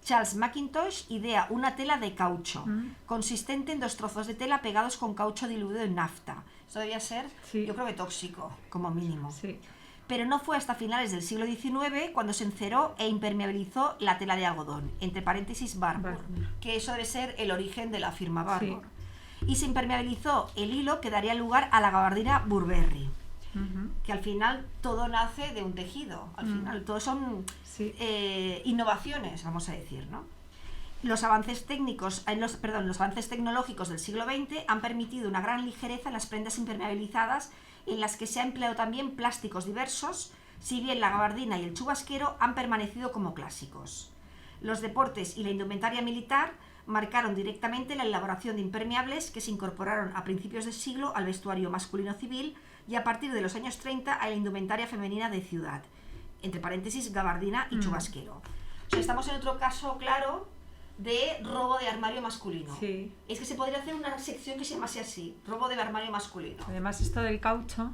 Charles Mackintosh idea una tela de caucho, consistente en 2 trozos de tela pegados con caucho diluido en nafta. Esto debía ser, yo creo que tóxico, como mínimo.
Sí.
Pero no fue hasta finales del siglo XIX cuando se enceró e impermeabilizó la tela de algodón, entre paréntesis Barbour, que eso debe ser el origen de la firma Barbour. Sí. Y se impermeabilizó el hilo que daría lugar a la gabardina Burberry. Que al final todo nace de un tejido, al final todo son innovaciones, vamos a decir, ¿no? Los avances tecnológicos del siglo XX han permitido una gran ligereza en las prendas impermeabilizadas, en las que se ha empleado también plásticos diversos, si bien la gabardina y el chubasquero han permanecido como clásicos. Los deportes y la indumentaria militar marcaron directamente la elaboración de impermeables que se incorporaron a principios del siglo al vestuario masculino civil y a partir de los años 30 a la indumentaria femenina de ciudad, entre paréntesis gabardina y chubasquero. O sea, estamos en otro caso claro de robo de armario masculino.
Sí.
Es que se podría hacer una sección que se llamase así, robo de armario masculino.
Además, esto del caucho,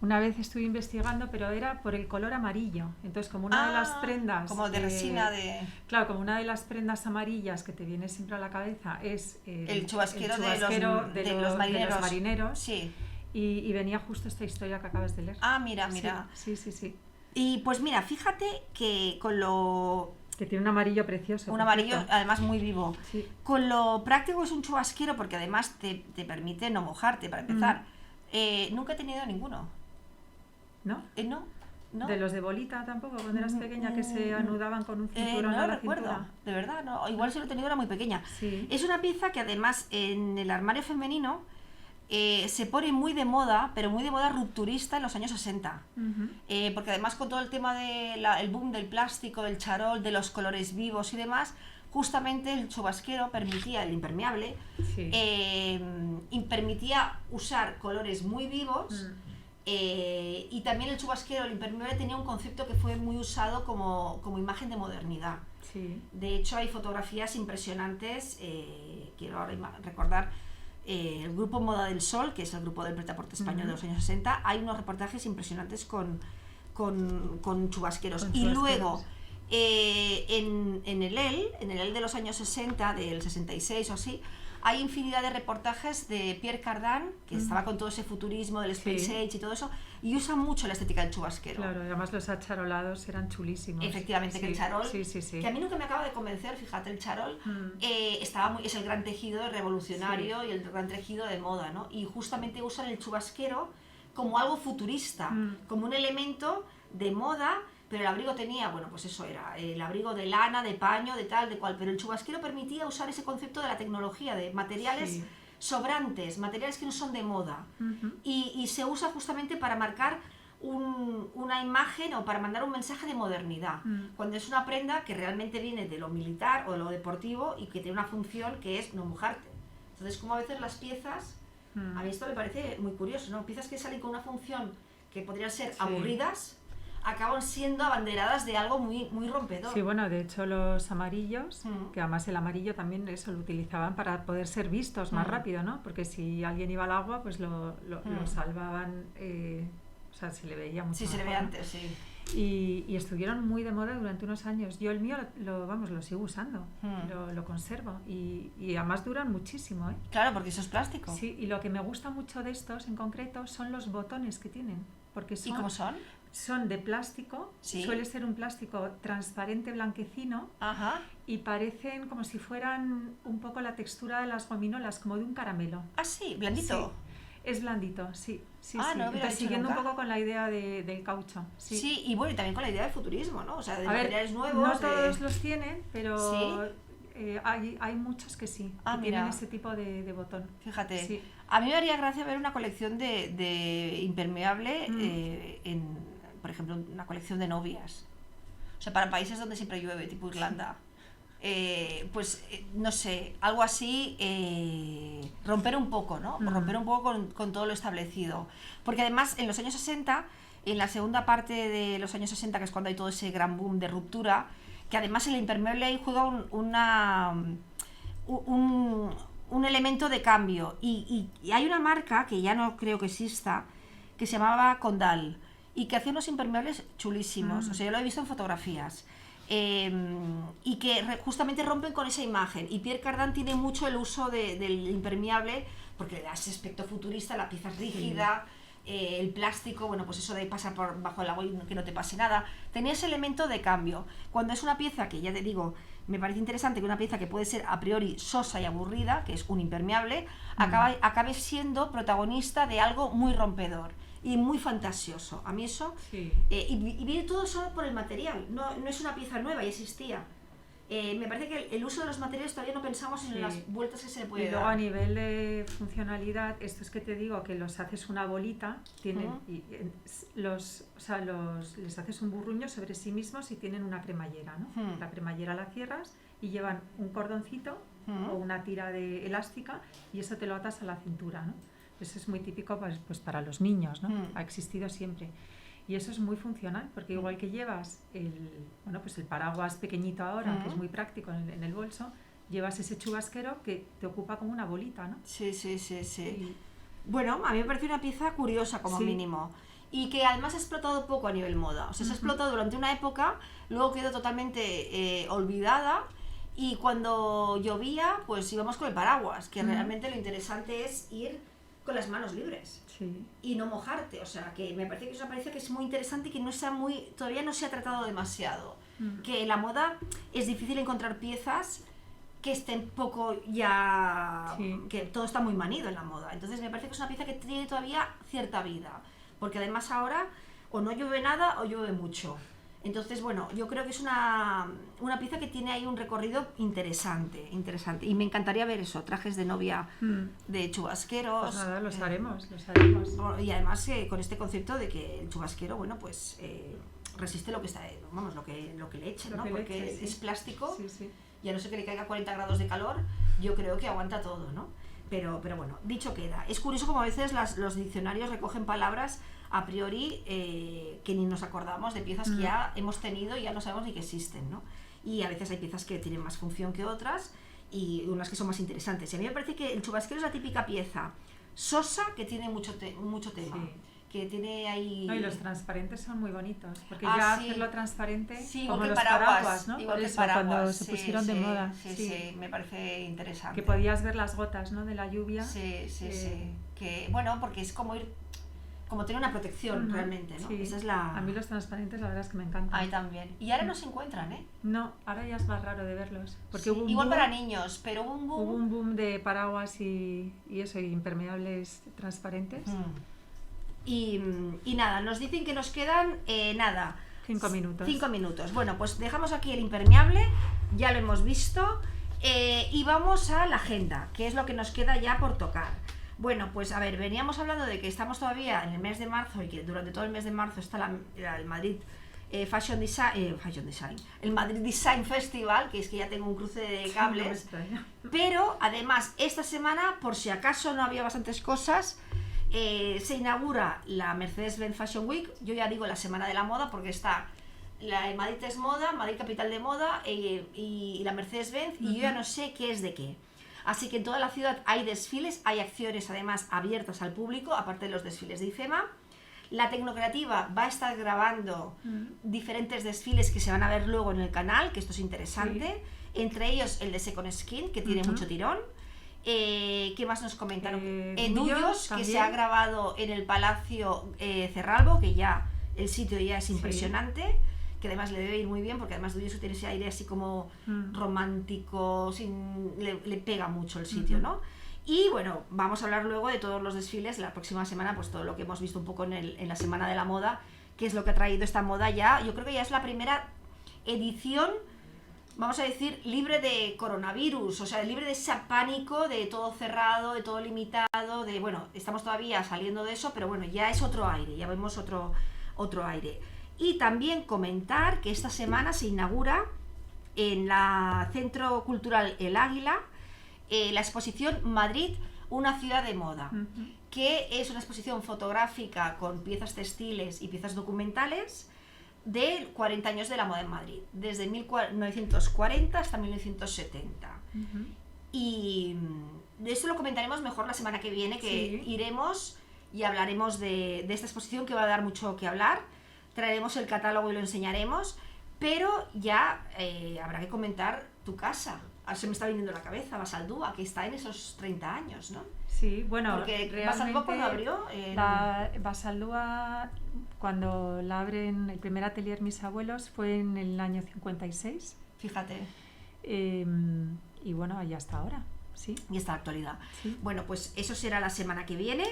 una vez estuve investigando, pero era por el color amarillo. Entonces, como una de las prendas...
Como de resina de...
Claro, como una de las prendas amarillas que te viene siempre a la cabeza es
el chubasquero de los marineros. Sí.
Y venía justo esta historia que acabas de leer.
Mira.
Sí.
Y pues mira, fíjate que con lo...
Que tiene un amarillo precioso.
Un amarillo además muy vivo.
Sí.
Con lo práctico es un chubasquero porque además te permite no mojarte, para empezar. Nunca he tenido ninguno.
¿No?
No.
¿De los de bolita tampoco? Cuando eras pequeña que se anudaban con un cinturón
no
a la
recuerdo,
cintura.
De verdad, no. Igual si lo he tenido era muy pequeña.
Sí.
Es una pieza que además en el armario femenino se pone muy de moda, pero muy de moda rupturista en los años 60.
Ujú.
Porque además con todo el tema del boom del plástico, del charol, de los colores vivos y demás, justamente el chubasquero permitía, el impermeable,
Sí.
permitía usar colores muy vivos. Y también el chubasquero, el impermeable, tenía un concepto que fue muy usado como imagen de modernidad.
Sí.
De hecho, hay fotografías impresionantes. Quiero ahora recordar el grupo Moda del Sol, que es el grupo del prêt-à-porter español de los años 60. Hay unos reportajes impresionantes con chubasqueros.
Con
Y
chubasqueros.
luego, en el EL de los años 60, del 66 o así, hay infinidad de reportajes de Pierre Cardin, que estaba con todo ese futurismo del Space
Sí.
Age y todo eso, y usa mucho la estética del chubasquero.
Claro, y además los acharolados eran chulísimos.
Efectivamente,
sí.
que el charol,
Sí, sí, sí.
que a mí nunca me acaba de convencer, fíjate, el charol es el gran tejido revolucionario y el gran tejido de moda, ¿no? Y justamente usan el chubasquero como algo futurista, como un elemento de moda, pero el abrigo tenía, bueno, pues eso era, el abrigo de lana, de paño, de tal, de cual, pero el chubasquero permitía usar ese concepto de la tecnología, de materiales
Sí.
sobrantes, materiales que no son de moda,
Ujú.
y se usa justamente para marcar una imagen o para mandar un mensaje de modernidad, cuando es una prenda que realmente viene de lo militar o de lo deportivo y que tiene una función que es no mojarte. Entonces, como a veces las piezas, a mí esto me parece muy curioso, ¿no? Piezas que salen con una función que podrían ser
Sí.
aburridas, acaban siendo abanderadas de algo muy, muy rompedor.
Sí, bueno, de hecho los amarillos,
Mm.
que además el amarillo también eso lo utilizaban para poder ser vistos más rápido, ¿no? Porque si alguien iba al agua, pues lo salvaban, o sea, se le veía mucho
Sí, se le ve
mejor, ¿no?
antes, sí.
Y estuvieron muy de moda durante unos años. Yo el mío lo sigo usando, lo conservo y además duran muchísimo, ¿eh?
Claro, porque eso es plástico.
Sí, y lo que me gusta mucho de estos en concreto son los botones que tienen. Porque
¿Y cómo son?
son de plástico,
Sí.
suele ser un plástico transparente blanquecino
Ajá.
y parecen como si fueran un poco la textura de las gominolas, como de un caramelo.
Ah, sí, blandito.
Sí, es blandito, sí. Sí,
Ah,
sí.
no lo hubiera
Entonces,
dicho
siguiendo
nunca.
un poco con la idea del caucho. Sí.
Sí, y bueno, y también con la idea del futurismo, ¿no? O sea, de
A ver,
materiales nuevos.
no todos los tienen, pero
¿Sí?
hay muchos que sí,
Ah,
que
mira.
tienen ese tipo de botón.
Fíjate,
Sí.
a mí me haría gracia ver una colección de impermeable, por ejemplo, una colección de novias. O sea, para países donde siempre llueve, tipo Irlanda. No sé, algo así, romper un poco, ¿no? Romper un poco con todo lo establecido. Porque además, en los años 60, en la segunda parte de los años 60, que es cuando hay todo ese gran boom de ruptura, que además el impermeable ahí juega un elemento de cambio. Y hay una marca que ya no creo que exista, que se llamaba Condal, y que hacía unos impermeables chulísimos. O sea, yo lo he visto en fotografías. Y que justamente rompen con esa imagen. Y Pierre Cardin tiene mucho el uso del impermeable, porque le da ese aspecto futurista, la pieza es rígida, el plástico, bueno, pues eso de pasar por bajo el agua y que no te pase nada. Tenía ese elemento de cambio. Cuando es una pieza que, ya te digo, me parece interesante que una pieza que puede ser a priori sosa y aburrida, que es un impermeable, acabe siendo protagonista de algo muy rompedor y muy fantasioso. A mí eso,
Sí.
y viene todo solo por el material, no es una pieza nueva, ya existía. Me parece que el uso de los materiales todavía no pensamos en las vueltas que se le puede
Y luego
dar.
a nivel de funcionalidad, estos que te digo que los haces una bolita, tienen les haces un burruño sobre sí mismos y tienen una cremallera, ¿no? La cremallera la cierras y llevan un cordoncito o una tira de elástica y eso te lo atas a la cintura, ¿no? Eso es muy típico pues para los niños, ¿no? Ha existido siempre. Y eso es muy funcional, porque igual que llevas el paraguas pequeñito ahora, que es muy práctico en el bolso, llevas ese chubasquero que te ocupa como una bolita, ¿no?
Sí. Bueno, a mí me parece una pieza curiosa como mínimo. Y que además ha explotado poco a nivel moda. O sea, se ha explotado durante una época, luego quedó totalmente olvidada. Y cuando llovía, pues íbamos con el paraguas, que realmente lo interesante es ir con las manos libres.
Sí.
Y no mojarte, o sea, que me parece que es una pieza que es muy interesante y que todavía no se ha tratado demasiado. Que en la moda es difícil encontrar piezas que estén poco ya... que todo está muy manido en la moda. Entonces me parece que es una pieza que tiene todavía cierta vida, porque además ahora o no llueve nada o llueve mucho. Entonces, bueno, yo creo que es una pieza que tiene ahí un recorrido interesante. Y me encantaría ver eso, trajes de novia de chubasqueros.
Pues nada, los haremos.
Y además con este concepto de que el chubasquero, bueno, pues resiste lo que está, vamos, lo que le echen, ¿no? Porque es plástico, y a no ser que le caiga 40 grados de calor, yo creo que aguanta todo, ¿no? Pero bueno, dicho queda. Es curioso como a veces los diccionarios recogen palabras a priori que ni nos acordamos de piezas que ya hemos tenido y ya no sabemos ni que existen, ¿no? Y a veces hay piezas que tienen más función que otras y unas que son más interesantes. Y a mí me parece que el chubasquero es la típica pieza sosa que tiene mucho tema, que tiene ahí...
No, y los transparentes son muy bonitos, porque ya hacerlo transparente,
como
los
paraguas,
¿no?
Igual que
cuando se pusieron de moda.
Sí, me parece interesante.
Que podías ver las gotas, ¿no? De la lluvia.
Sí. Que, bueno, porque es como tener una protección realmente, ¿no? Esa es la...
A mí los transparentes la verdad es que me encantan.
A mí también. Y ahora no se encuentran, ¿eh?
No, ahora ya es más raro de verlos. Porque hubo
igual para niños, pero hubo
un boom de paraguas y eso, y impermeables transparentes.
Y nada, nos dicen que nos quedan
5 minutos.
5 minutos. Bueno, pues dejamos aquí el impermeable, ya lo hemos visto, y vamos a la agenda, que es lo que nos queda ya por tocar. Bueno, pues a ver, veníamos hablando de que estamos todavía en el mes de marzo y que durante todo el mes de marzo está el Madrid Fashion Design, el Madrid Design Festival, que es que ya tengo un cruce de cables, pero además esta semana, por si acaso no había bastantes cosas, se inaugura la Mercedes-Benz Fashion Week. Yo ya digo la semana de la moda porque está la Madrid es moda, Madrid capital de moda y la Mercedes-Benz, y yo ya no sé qué es de qué. Así que en toda la ciudad hay desfiles, hay acciones además abiertas al público, aparte de los desfiles de IFEMA. La Tecnocreativa va a estar grabando diferentes desfiles que se van a ver luego en el canal, que esto es interesante. Entre ellos el de Second Skin, que tiene mucho tirón. ¿Qué más nos comentaron? Duyos, que se ha grabado en el Palacio Cerralbo, que ya el sitio ya es impresionante. Que además le debe ir muy bien, porque además Duyos tiene ese aire así como romántico, le pega mucho el sitio, ¿no? Y bueno, vamos a hablar luego de todos los desfiles la próxima semana, pues todo lo que hemos visto un poco en la Semana de la Moda, que es lo que ha traído esta moda ya. Yo creo que ya es la primera edición, vamos a decir, libre de coronavirus, o sea, libre de ese pánico de todo cerrado, de todo limitado, de, bueno, estamos todavía saliendo de eso, pero bueno, ya es otro aire, ya vemos otro aire. Y también comentar que esta semana se inaugura en la Centro Cultural El Águila la exposición Madrid, una ciudad de moda, que es una exposición fotográfica con piezas textiles y piezas documentales de 40 años de la moda en Madrid, desde 1940 hasta 1970. Y de eso lo comentaremos mejor la semana que viene, que iremos y hablaremos de esta exposición, que va a dar mucho que hablar. Traeremos el catálogo y lo enseñaremos, pero ya habrá que comentar tu casa. Ahora se me está viniendo a la cabeza, Basaldúa, que está en esos 30 años, ¿no?
Sí, bueno,
porque
realmente
Basaldúa, ¿cuándo abrió?
La Basaldúa, cuando la abren el primer atelier mis abuelos, fue en el año 56.
Fíjate.
Y bueno, ya hasta ahora, sí.
Y hasta la actualidad.
Sí.
Bueno, pues eso será la semana que viene,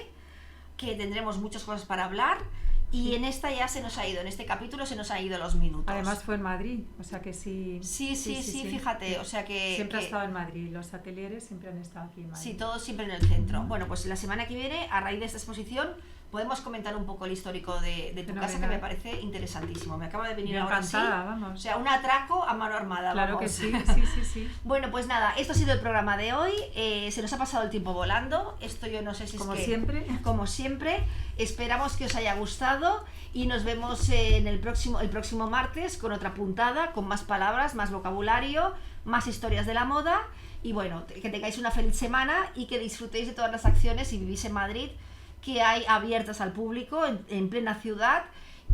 que tendremos muchas cosas para hablar. Y en esta ya en este capítulo se nos han ido los minutos.
Además fue en Madrid, o sea que sí.
Sí, fíjate, o sea que...
Siempre ha estado en Madrid, los atelieres siempre han estado aquí en Madrid.
Sí, todos siempre en el centro. Bueno, pues la semana que viene, a raíz de esta exposición, podemos comentar un poco el histórico de tu casa, que me parece interesantísimo. Me acaba de venir
yo
ahora
encantada, vamos.
O sea, un atraco a mano armada.
Claro
vamos.
que sí.
Bueno, pues nada, esto ha sido el programa de hoy. Se nos ha pasado el tiempo volando. Esto yo no sé si
como
es que...
siempre.
Como siempre. Esperamos que os haya gustado y nos vemos en el próximo martes con otra puntada, con más palabras, más vocabulario, más historias de la moda. Y bueno, que tengáis una feliz semana y que disfrutéis de todas las acciones si vivís en Madrid, que hay abiertas al público en plena ciudad,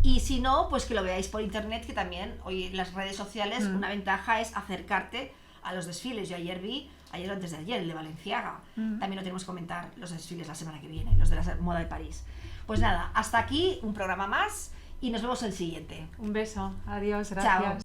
y si no, pues que lo veáis por internet, que también hoy en las redes sociales una ventaja es acercarte a los desfiles. Yo ayer o antes de ayer, el de Balenciaga. También lo tenemos que comentar los desfiles la semana que viene, los de la moda de París. Pues nada, hasta aquí un programa más y nos vemos el siguiente.
Un beso, adiós, gracias.
Chao.